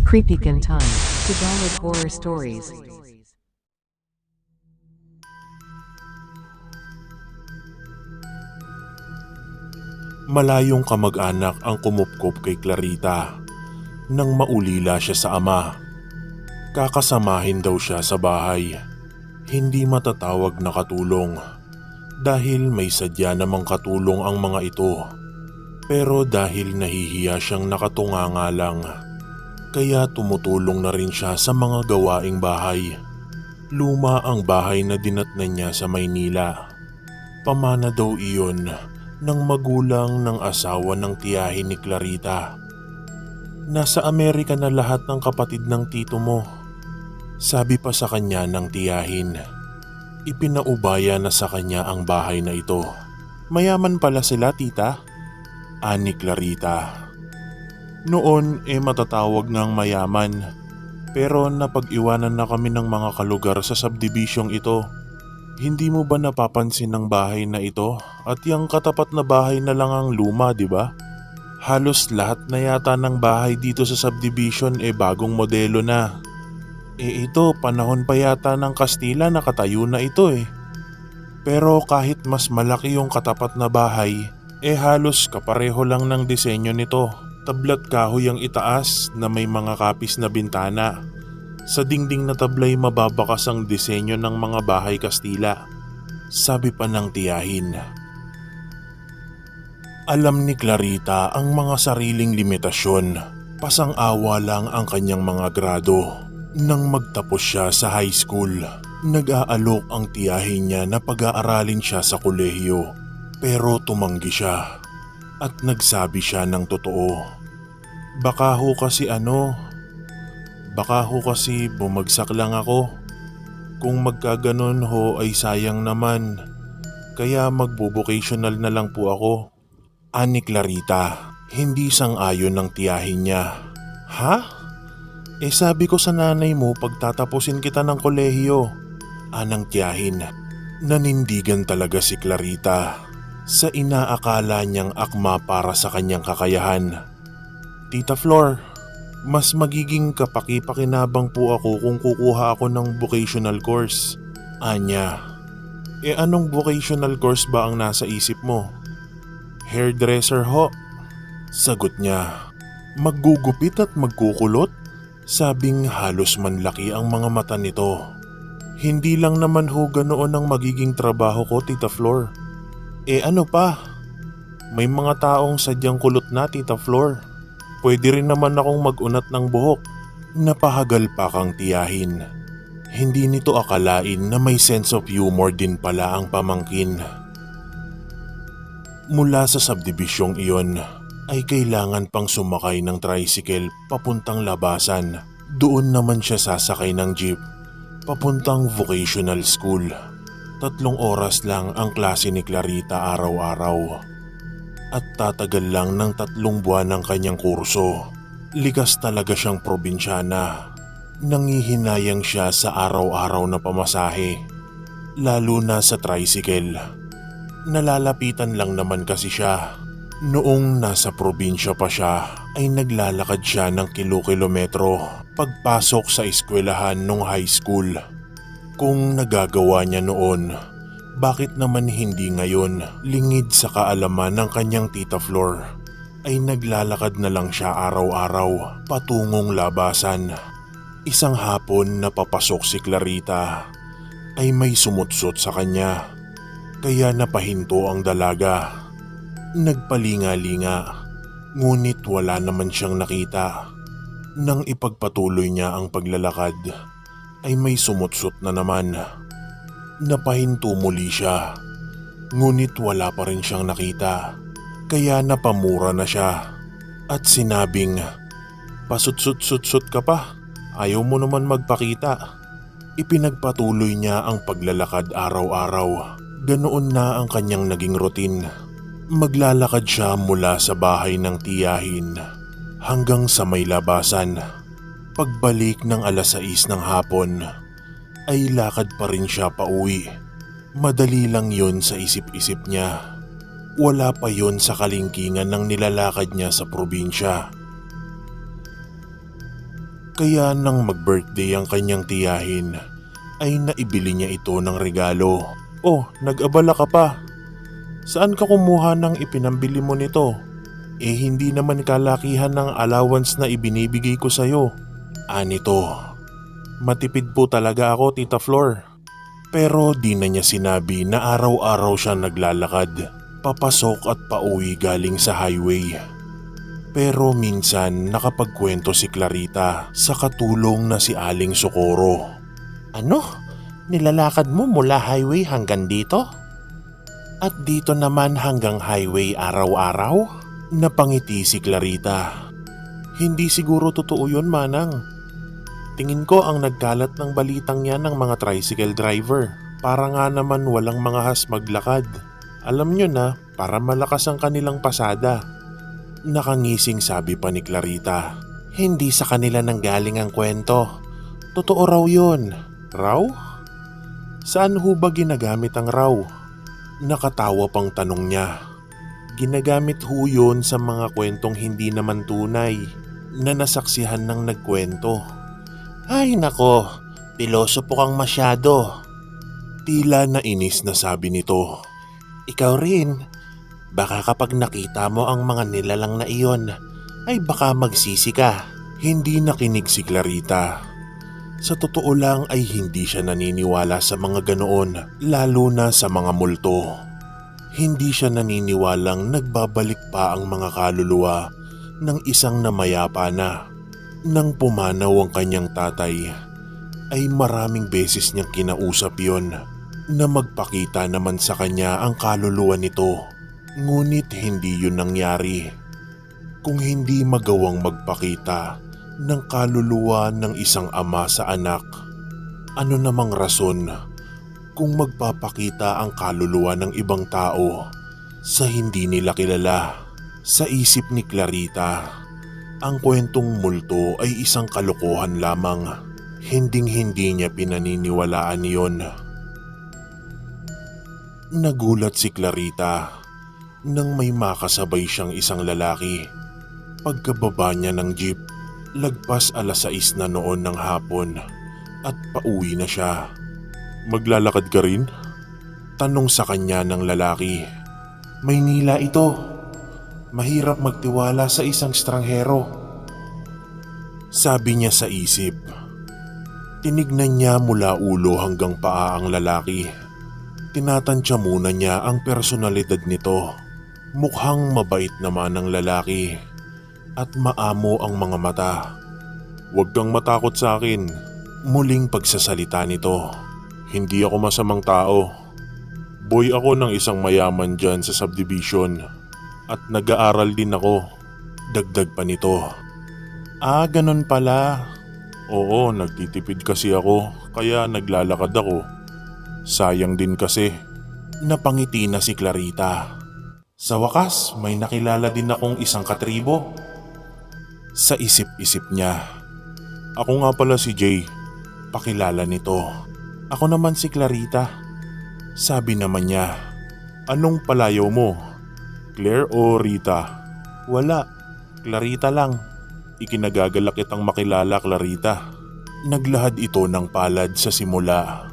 Creepy Time, Tagalog Horror Stories. Malayong kamag-anak ang kumupkop kay Clarita nang maulila siya sa ama. Kakasamahin daw siya sa bahay. Hindi matatawag na katulong dahil may sadya namang katulong ang mga ito. Pero dahil nahihiya siyang nakatunganga lang, kaya tumutulong na rin siya sa mga gawaing bahay. Luma ang bahay na dinatnan niya sa Maynila. Pamana daw iyon ng magulang ng asawa ng tiyahin ni Clarita. Nasa Amerika na lahat ng kapatid ng tito mo. Sabi pa sa kanya ng tiyahin. Ipinaubaya na sa kanya ang bahay na ito. Mayaman pala sila, tita? Ani Clarita. Noon matatawag ngang mayaman, pero napag-iwanan na kami ng mga kalugar sa subdivisyong ito. Hindi mo ba napapansin ang bahay na ito at yung katapat na bahay na lang ang luma, di ba? Halos lahat na yata ng bahay dito sa subdivision bagong modelo na. Ito panahon pa yata ng Kastila nakatayo na ito Pero kahit mas malaki yung katapat na bahay, halos kapareho lang ng disenyo nito. Tablat kahoy ang itaas na may mga kapis na bintana. Sa dingding na tablay mababakas ang disenyo ng mga bahay Kastila. Sabi pa ng tiyahin. Alam ni Clarita ang mga sariling limitasyon. Pasang-awa lang ang kanyang mga grado. Nang magtapos siya sa high school, nag-aalok ang tiyahin niya na pag-aaralin siya sa kolehiyo. Pero tumanggi siya at nagsabi siya ng totoo. Baka ho kasi bumagsak lang ako. Kung magkaganon ho ay sayang naman. Kaya magbo-vocational na lang po ako. Ani Clarita, hindi sang-ayon ng tiyahin niya. Ha? Sabi ko sa nanay mo pagtatapusin kita ng kolehiyo. Anang tiyahin. Nanindigan talaga si Clarita sa inaakala niyang akma para sa kanyang kakayahan. Tita Flor, mas magiging kapaki-pakinabang po ako kung kukuha ako ng vocational course. Anya, anong vocational course ba ang nasa isip mo? Hairdresser ho. Sagot niya. Maggugupit at magkukulot? Sabing halos manlaki ang mga mata nito. Hindi lang naman ho ganoon ang magiging trabaho ko, Tita Flor. Ano pa? May mga taong sadyang kulot na, Tita Flor. Pwede rin naman akong mag-unat ng buhok. Napahagal pa kang tiyahin. Hindi nito akalain na may sense of humor din pala ang pamangkin. Mula sa subdivisyong iyon ay kailangan pang sumakay ng tricycle papuntang labasan. Doon naman siya sasakay ng jeep papuntang vocational school. 3 oras lang ang klase ni Clarita araw-araw. At tatagal lang ng 3 buwan ng kanyang kurso. Likas talaga siyang probinsyana. Nangihinayang siya sa araw-araw na pamasahe. Lalo na sa tricycle. Nalalapitan lang naman kasi siya. Noong nasa probinsya pa siya ay naglalakad siya ng kilo-kilometro pagpasok sa eskwelahan nung high school. Kung nagagawa niya noon, bakit naman hindi ngayon, lingid sa kaalaman ng kanyang Tita Flor, ay naglalakad na lang siya araw-araw patungong labasan. Isang hapon na papasok si Clarita ay may sumutsot sa kanya, kaya napahinto ang dalaga. Nagpalinga-linga, ngunit wala naman siyang nakita. Nang ipagpatuloy niya ang paglalakad, ay may sumutsot na naman. Napahinto muli siya, ngunit wala pa rin siyang nakita, kaya napamura na siya at sinabing, "Pasutsut-sutsut ka pa, ayaw mo naman magpakita." Ipinagpatuloy niya ang paglalakad araw-araw. Ganoon na ang kanyang naging routine. Maglalakad siya mula sa bahay ng tiyahin hanggang sa may labasan. Pagbalik ng 6:00 ng hapon, ay lakad pa rin siya pauwi. Madali lang yun sa isip-isip niya. Wala pa yun sa kalingkingan ng nilalakad niya sa probinsya. Kaya nang mag-birthday ang kanyang tiyahin, ay naibili niya ito ng regalo. Oh, nag-abala ka pa. Saan ka kumuha ng ipinambili mo nito? Eh hindi naman kalakihan ng allowance na ibinibigay ko sa'yo. Anito, matipid po talaga ako, Tita Flor. Pero di na niya sinabi na araw-araw siya naglalakad, papasok at pauwi galing sa highway. Pero minsan nakapagkwento si Clarita sa katulong na si Aling Socorro. Ano? Nilalakad mo mula highway hanggang dito? At dito naman hanggang highway araw-araw? Napangiti si Clarita. Hindi siguro totoo yun, Manang. Tingin ko ang nagkalat ng balitang yan ng mga tricycle driver. Para nga naman walang mga has maglakad. Alam nyo na, para malakas ang kanilang pasada. Nakangising sabi pa ni Clarita. Hindi sa kanila nanggaling ang kwento. Totoo raw yun. Raw? Saan ho ba ginagamit ang raw? Nakatawa pang tanong niya. Ginagamit ho yun sa mga kwentong hindi naman tunay na nasaksihan ng nagkwento. Ay nako, piloso po kang masyado. Tila nainis na sabi nito. Ikaw rin, baka kapag nakita mo ang mga nilalang na iyon, ay baka magsisi ka. Hindi nakinig si Clarita. Sa totoo lang ay hindi siya naniniwala sa mga ganoon, lalo na sa mga multo. Hindi siya naniniwalang nagbabalik pa ang mga kaluluwa ng isang namayapa na. Nang pumanaw ang kanyang tatay, ay maraming beses niyang kinausap yon na magpakita naman sa kanya ang kaluluwa nito. Ngunit hindi yun nangyari. Kung hindi magawang magpakita ng kaluluwa ng isang ama sa anak, ano namang rason kung magpapakita ang kaluluwa ng ibang tao sa hindi nila kilala? Sa isip ni Clarita, ang kwentong multo ay isang kalokohan lamang. Hinding-hindi niya pinaniniwalaan yon. Nagulat si Clarita nang may makasabay siyang isang lalaki. Pagkababa niya ng jeep, lagpas 6:00 na noon ng hapon at pauwi na siya. Maglalakad ka rin? Tanong sa kanya ng lalaki. Maynila ito. Mahirap magtiwala sa isang estranghero. Sabi niya sa isip. Tinignan niya mula ulo hanggang paa ang lalaki. Tinatansya muna niya ang personalidad nito. Mukhang mabait naman ang lalaki at maamo ang mga mata. Huwag kang matakot sa akin. Muling pagsasalita nito. Hindi ako masamang tao. Boy ako ng isang mayaman dyan sa subdivision at nag-aaral din ako. Dagdag pa nito. Ah, ganun pala. Oo, nagtitipid kasi ako kaya naglalakad ako. Sayang din kasi. Napangiti na si Clarita. Sa wakas, may nakilala din akong isang katribo. Sa isip-isip niya. Ako nga pala si Jay. Pakilala nito. Ako naman si Clarita. Sabi naman niya. Anong palayaw mo? Claire o Rita? Wala, Clarita lang. Ikinagagalak kitang makilala, Clarita. Naglahad ito ng palad sa simula.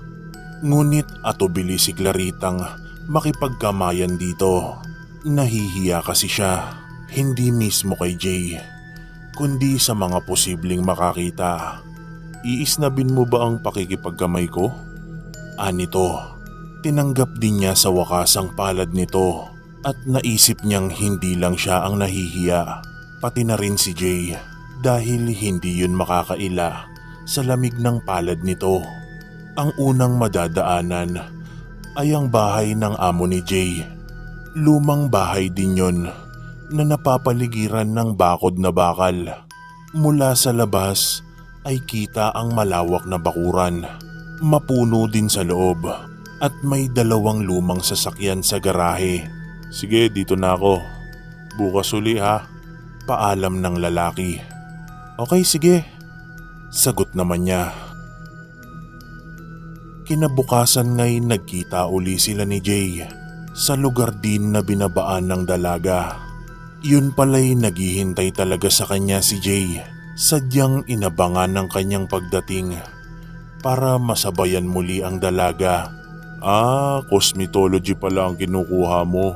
Ngunit atubili si Claritang makipagkamayan dito. Nahihiya kasi siya. Hindi mismo kay Jay, kundi sa mga posibleng makakita. Iisnabin mo ba ang pakikipagkamay ko? Anito, tinanggap din niya sa wakas ang palad nito at naisip niyang hindi lang siya ang nahihiya, pati na rin si Jay dahil hindi yun makakaila sa lamig ng palad nito. Ang unang madadaanan ay ang bahay ng amo ni Jay. Lumang bahay din yun na napapaligiran ng bakod na bakal. Mula sa labas ay kita ang malawak na bakuran. Mapuno din sa loob at may 2 lumang sasakyan sa garahe. Sige, dito na ako. Bukas uli ha. Paalam ng lalaki. Okay, sige. Sagot naman niya. Kinabukasan nga'y nagkita uli sila ni Jay sa lugar din na binabaan ng dalaga. Yun pala'y naghihintay talaga sa kanya si Jay. Sadyang inabangan ng kanyang pagdating para masabayan muli ang dalaga. Cosmetology pala ang kinukuha mo,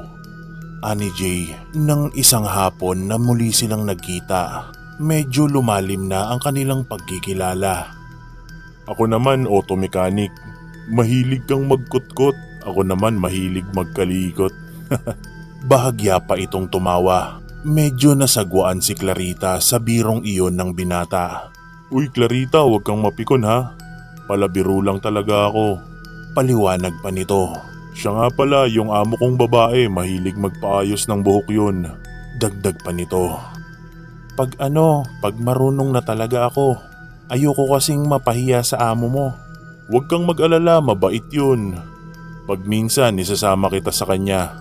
ani Jay, nang isang hapon na muli silang nagkita. Medyo lumalim na ang kanilang pagkikilala. Ako naman auto mechanic. Mahilig kang magkutkot. Ako naman mahilig magkalikot. Bahagya pa itong tumawa. Medyo nasagwaan si Clarita sa birong iyon ng binata. Uy Clarita, huwag kang mapikon ha. Palabiro lang talaga ako. Paliwanag pa nito. Siya nga pala, yung amo kong babae, mahilig magpaayos ng buhok yun. Dagdag pa nito. Pag marunong na talaga ako. Ayoko kasing mapahiya sa amo mo. Huwag kang mag-alala, mabait yun. Pag minsan, isasama kita sa kanya.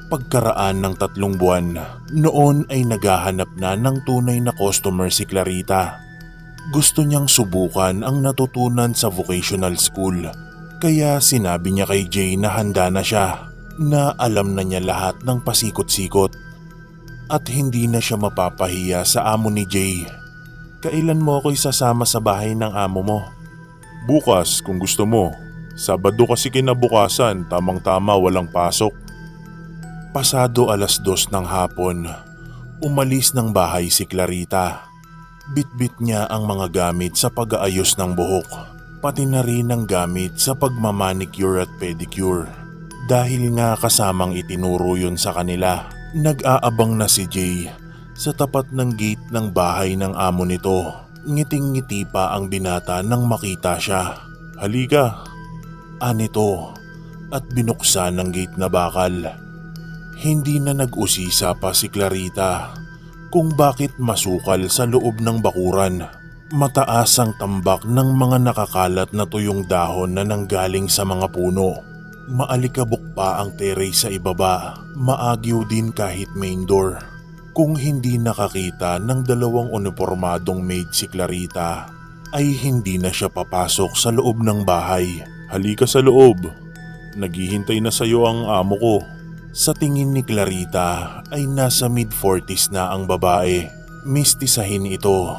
Pagkaraan ng 3 buwan, noon ay naghahanap na ng tunay na customer si Clarita. Gusto niyang subukan ang natutunan sa vocational school. Kaya sinabi niya kay Jay na handa na siya, na alam na niya lahat ng pasikot-sikot. At hindi na siya mapapahiya sa amo ni Jay. Kailan mo ako isasama sa bahay ng amo mo? Bukas kung gusto mo. Sabado kasi kinabukasan, tamang-tama walang pasok. Pasado 2:00 ng hapon, umalis ng bahay si Clarita. Bitbit niya ang mga gamit sa pag-aayos ng buhok, pati na rin ang gamit sa pagmamanicure at pedicure. Dahil nga kasamang itinuro yun sa kanila, nag-aabang na si Jay sa tapat ng gate ng bahay ng amo nito. Ngiting-ngiti pa ang binata nang makita siya. Halika, anito, at binuksan ng gate na bakal. Hindi na nag-usisa pa si Clarita kung bakit masukal sa loob ng bakuran. Mataas ang tambak ng mga nakakalat na tuyong dahon na nanggaling sa mga puno. Maalikabok pa ang terrace sa ibaba, maagyaw din kahit main door. Kung hindi nakakita ng 2 unipormadong maid si Clarita, ay hindi na siya papasok sa loob ng bahay. Halika sa loob, naghihintay na sayo ang amo ko. Sa tingin ni Clarita ay nasa mid-40s na ang babae. Mistisahin ito.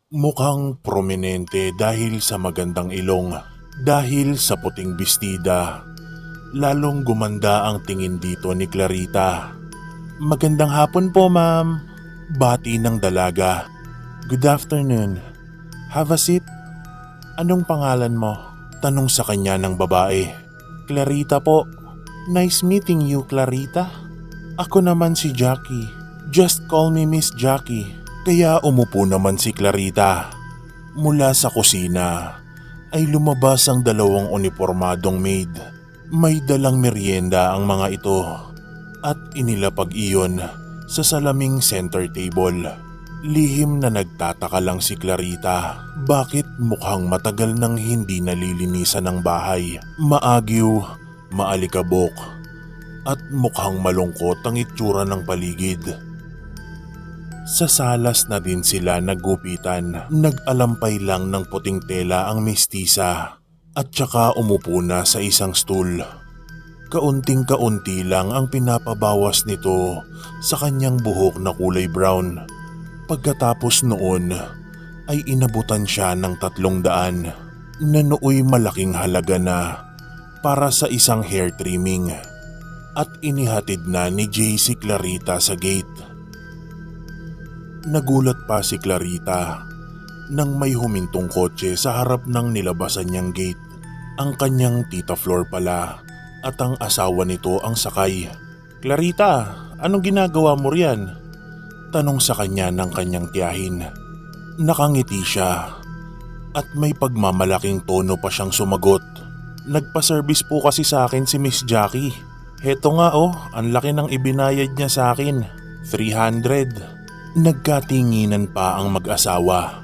Mukhang prominente dahil sa magandang ilong, dahil sa puting bestida. Lalong gumanda ang tingin dito ni Clarita. Magandang hapon po, ma'am. Bati ng dalaga. Good afternoon. Have a seat. Anong pangalan mo? Tanong sa kanya ng babae. Clarita po. Nice meeting you, Clarita. Ako naman si Jackie. Just call me Miss Jackie. Kaya umupo naman si Clarita. Mula sa kusina ay lumabas ang 2 unipormadong maid. May dalang merienda ang mga ito at inilapag iyon sa salaming center table. Lihim na nagtataka lang si Clarita. Bakit mukhang matagal nang hindi nalilinisan ng bahay? Maagyaw, maalikabok, at mukhang malungkot ang itsura ng paligid. Sa salas na din sila naggupitan. Nag-alampay lang ng puting tela ang mistisa at saka umupo na sa isang stool. Kaunting-kaunti lang ang pinapabawas nito sa kanyang buhok na kulay brown. Pagkatapos noon ay inabutan siya ng 300 na nooy malaking halaga na para sa isang hair trimming at inihatid na ni Jay si Clarita sa gate. Nagulat pa si Clarita nang may humintong kotse sa harap ng nilabasan niyang gate. Ang kanyang tita Flor pala at ang asawa nito ang sakay. Clarita, anong ginagawa mo riyan? Tanong sa kanya ng kanyang tiyahin. Nakangiti siya at may pagmamalaking tono pa siyang sumagot. Nagpa-service po kasi sa akin si Miss Jackie. Heto nga ang laki ng ibinayad niya sa akin. 300. Nagkatinginan pa ang mag-asawa.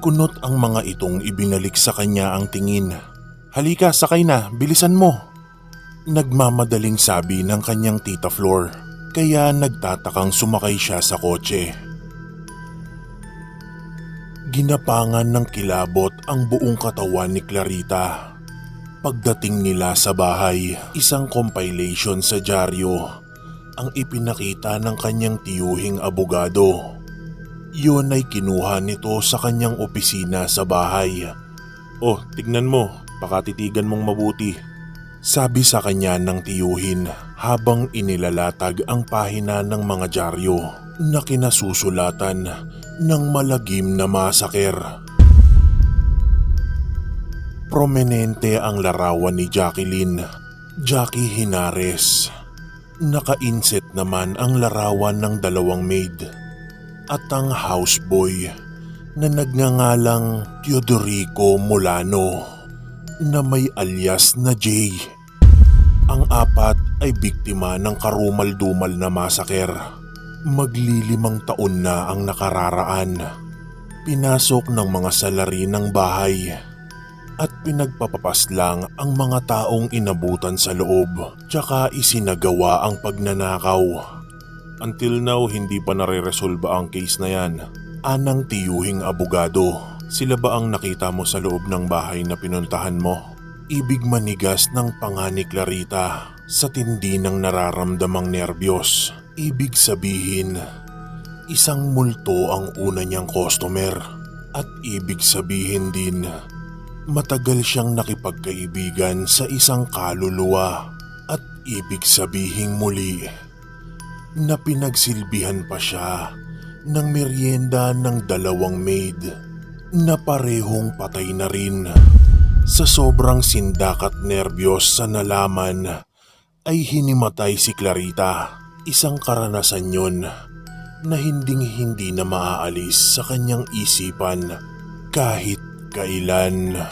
Kunot ang mga itong ibinalik sa kanya ang tingin. Halika, sakay na, bilisan mo. Nagmamadaling sabi ng kanyang tita Flor. Kaya nagtatakang sumakay siya sa kotse. Ginapangan ng kilabot ang buong katawan ni Clarita. Pagdating nila sa bahay, isang compilation sa dyaryo ang ipinakita ng kanyang tiyuhing abogado. Yun ay kinuha nito sa kanyang opisina sa bahay. "Oh, tignan mo, pakatitigan mong mabuti," sabi sa kanya ng tiyuhin habang inilalatag ang pahina ng mga dyaryo na kinasusulatan ng malagim na masaker. Prominente ang larawan ni Jacqueline, Jackie Henares. Naka-inset naman ang larawan ng dalawang maid at ang houseboy na nagngangalang Teodorico Molano na may alias na Jay. Ang apat ay biktima ng karumal-dumal na masaker. Maglilimang taon na ang nakararaan. Pinasok ng mga salarin ng bahay at pinagpapapaslang ang mga taong inabutan sa loob tsaka isinagawa ang pagnanakaw. Until now, hindi pa nare-resolba ang case na yan. Anang tiyuhing abogado, sila ba ang nakita mo sa loob ng bahay na pinuntahan mo? Ibig manigas ng panga ni Clarita sa tindi ng nararamdamang nerbiyos. Ibig sabihin, isang multo ang una niyang customer at ibig sabihin din, matagal siyang nakipagkaibigan sa isang kaluluwa at ibig sabihing muli na pinagsilbihan pa siya ng merienda ng dalawang maid na parehong patay na rin. Sa sobrang sindak at nerbiyos sa nalaman ay hinimatay si Clarita. Isang karanasan yon na hindi na maaalis sa kanyang isipan kahit kailan.